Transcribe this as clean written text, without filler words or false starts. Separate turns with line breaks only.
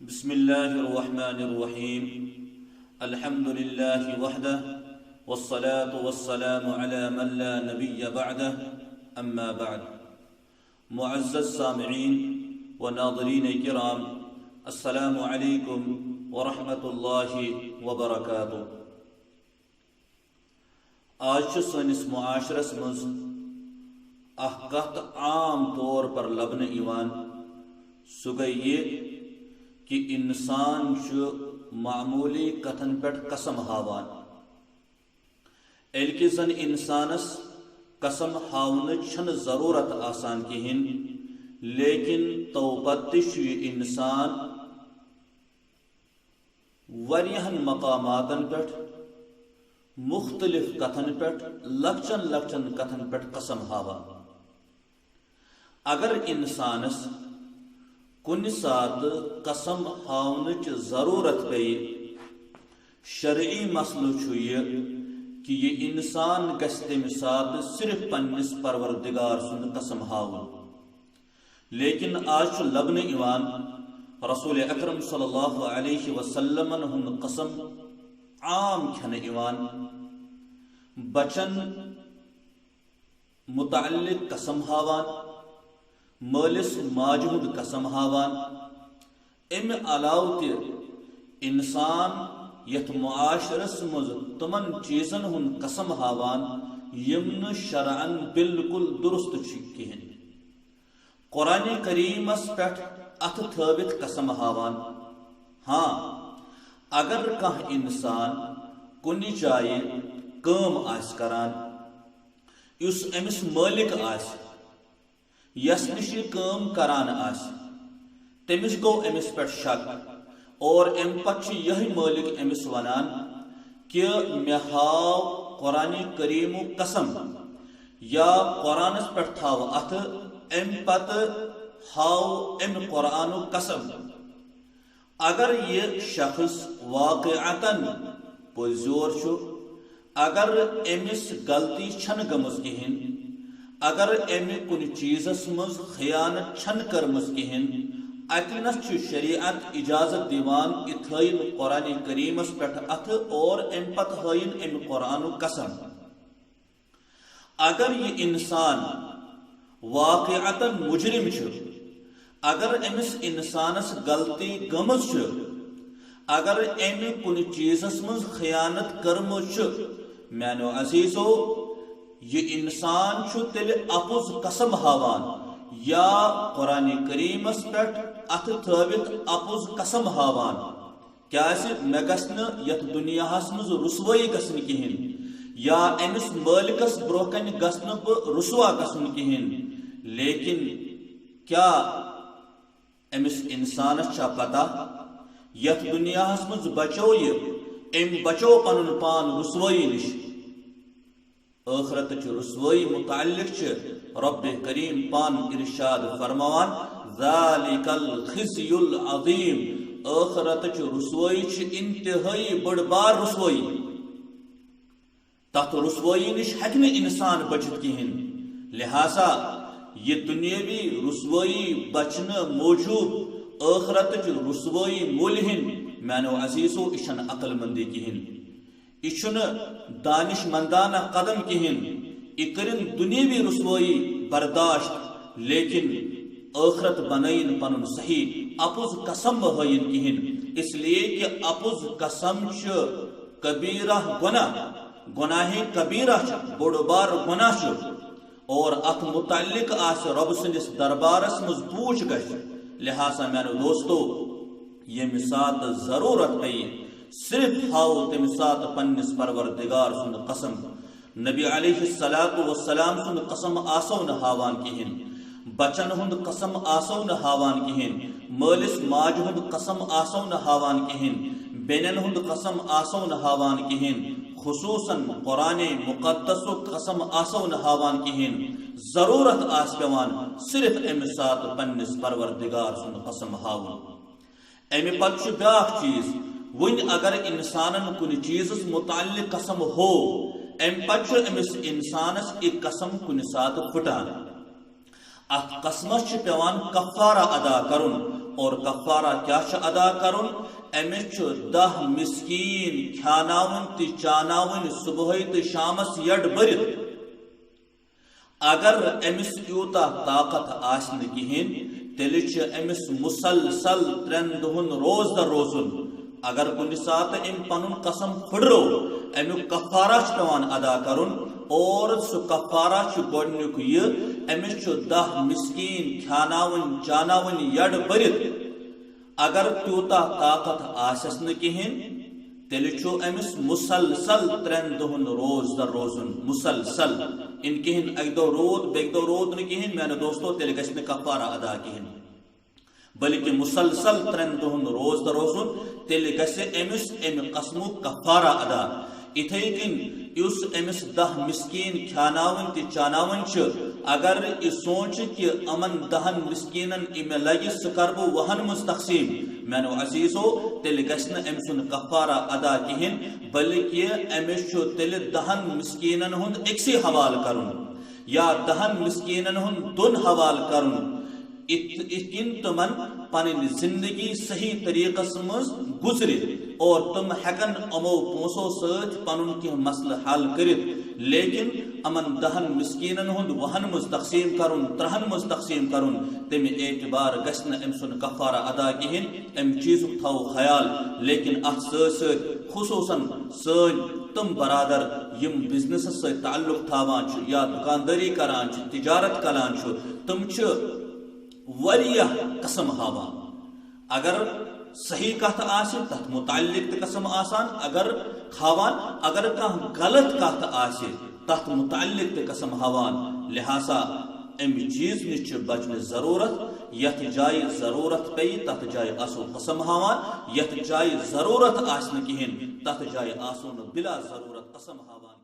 बिस्मिल्लाहिर्रहमानिर्रहीम अल्हम्दुलिल्लाहि वहदह वस्सलातु वस्सलामु अला मन ला नबिय्य बअदह अम्मा बअद। मुअज़्ज़ज़ सामिईन व नाज़रीन किराम, अस्सलामु अलैकुम व रहमतुल्लाहि व बरकातुहू। आज सनिस मुआशरस मज अह कथ आम तौर पर लबन इवान, सु गई ये कि इंसान मामूली कथन पे कसम हावान। एल कि जन इंसानस कसम हावन छन जरूरत आसान कहिन, लेकिन तौपत इंसान वरियहन मकामातन पे मुख्तलिफ कथन पे लक्चन लक्चन कथन पे कसम हावान। अगर इंसानस कुन सात कसम हावनच जरूरत पे, शरई मसलु ये कि ये इंसान गस तम सात सिर्फ पन्निस परवरदिगार सुंद कसम हावन। लेकिन आज लबन इवान रसूल अकरम सल्लल्लाहु अलैहि वसल्लम हुंद कसम आम खन इवान, बचन मुताल्लिक कसम हावान, मालिस माजुद कसम हावान। अमे अलाव इंसान यथ मुआशरस मज तमन चीजन हुन कसम हावान यमन शरअन बिल्कुल दुरुस्त कहिन। कुरान करीमस पे अथ थवित कसम हावान। हाँ, अगर कह इंसान कुन जाए काम आस करान, युस अमिस मालिक आस, यस निश काम करान आस, तमिस गो अमिस पे शक, और अम पे यही मालिक अमिस वनान कि मे हाव कुरान करीम कसम या कुरानस पे थाव अथ, अम पत हाव अम कुरान कसम। अगर ये शख्स वाक़अतन पुरजोर छु, अगर अमिस गलती छन गमज कहिन, अगर अमे कुन चीजस मज खयानत छन करमज कहिन, अतनस शरीअत इजाजत दिवान इथाइन कुरान करीमस पे अथ और अम पत हाइन अम कुरान कसम। अगर ये इंसान वाक़अतन मुजरिम छु, अगर अमिस इंसानस गलती गमज छु, अगर अमे कुन चीजस मज खयानत करमज छु, मैनो अजीजो ये इंसान तेल अपुज कसम हावान या कुरान करीमस पे अथ थवित अपुज कसम हावान। क्या मे गसन यथ दुनियाहस मज रुसवाई गसन कहिन, या अमिस मालिकस ब्रोकन गसन रुसवा गसन कहिन, लेकिन क्या अमिस इंसानस छा पता यथ दुनियाहस मज बचो ये अम बचो पनुन पान रुसवाई निश। आखरत रुसवाई मुताल्लिक रब करीम पान इरशाद फरमान, ज़ालिकल खिज़्युल अज़ीम। आखरत रुसवाई इंतहाई बड़बार रुसवाई, तथ रुसवाई निश हकन इंसान बचित कहिन। लिहाजा ये दुनियावी रुसवाई बचन मौजूद आखरत रुसवाई मोलहिन, मैनो अजीजो इशन अकलमंदी कहिन, इछन दानिशमंदाना कदम कहिन। इकरिन दुनियावी रुसवाई बर्दाश्त, लेकिन आखरत बनइन पनुन सही अपुज कसम हाइन कहिन। इसलिए कि अपुज कसम कबीरा गुना, गुनाह कबीरा बड़बार गुना, और अत मुताल्लिक आस रब सनिस दरबारस मज पूछ गश। लिहाजा मैंने दोस्तों ये मिसात जरूरत पे सिर्फ हाउ तम सात पन्निस परवरदिगार सुन कसम। नबी अलैहिस्सलातु वस्सलाम सुन कसम आसो न हावान कहिन, बचन हुंद कसम आसो न हावान कहिन, मालिस माज हुंद कसम आसो न हावान कहिन, बेनन हुंद कसम आसो न हावान कहिन, खुसूसन कुरान मुक़द्दसु कसम आसो न हावान कहिन। जरूरत आस पेवान सिर्फ अम सात पन्निस परवरदिगार सुन कसम हावन। अमे पत ब्याख चीज, वन अगर इंसानन कुन चीजस मुताल्लिक कसम हो, अम पत अमिस इंसानस एक कसम कुन सात फुटान। अत कसमस पेवान कफारा अदा करुन, और कफारा क्या अदा करुन अमिस 10 मिस्कीन खानावन तो चानावन सुबह तो शामस यड बरित अगर अमिस यूता ताकत आसन कहें तेल अमिस मुसलसल 3 दुहन रोज दर रोजुन अगर कुछ सात अम पन कसम फुड़ो अमुक कफारा पेवान अदा करुन और सह कफारा गोडनुक यह अमिस 10 मिस्कीन खानावन चानावन यड बरित अगर त्यूता ताकत आसस न कहें तेल अमिस मुसलसल 3 दुहन रोज दर रोजुन मुसलसल इन कहें अक दो रोद बेक दो रोद न कहें मैंने दोस्तों तेल गि कफारा अदा कहें बल्कि मुसलसल 3 दुहन रोज दर रोजुन तेल गमिस अमि कसमु कफारा अदा इथे कन उस अमिस 10 मिस्कीन खानावन तो चानावन अगर यह सोच कि अमन 10 मिस्कीनन इमे लगे सह कर बह वहन मज तकसीम मैनो अजीजो तेल गि अम सुन कफारा अदा कहें बल्कि अमिस तेल 10 मिस्कीनन हुंद एकसी हवाल करुन या 10 मिस्कीनन हुंद दोन हवाल करुन इन तुमन पन जिंदगी सही तरीकस मज गुजर और तुम हेकन अमो पोसो सत पन कह मसल हल कर लेकिन अमन 10 मिस्कीनन हुंद वहन मज तकसीम करुन 3 मज तकसीम करुन तमे एतबार गश्न अम सुन कफारा अदा कहें अम चीज थो ख्याल लेकिन अत सत खुसूसन सन तुम बरादर यम बिजनेस सत ताल्लुक थावान या दुकानदारी करान तिजारत करान तुम वरियाह कसम हावान अगर सही कथ आसे तथ मुताल्लिक कसम आसान अगर खावान अगर कह गलत कथ आसे तथ मुताल्लिक कसम हावान लिहाजा अम चीज नश बचने जरूरत यथ जाय जरूरत पे तथ जाय आसो कसम हावान यथ जाय जरूरत आसन कहें तथ जाय आसो बिला जरूरत कसम हावान।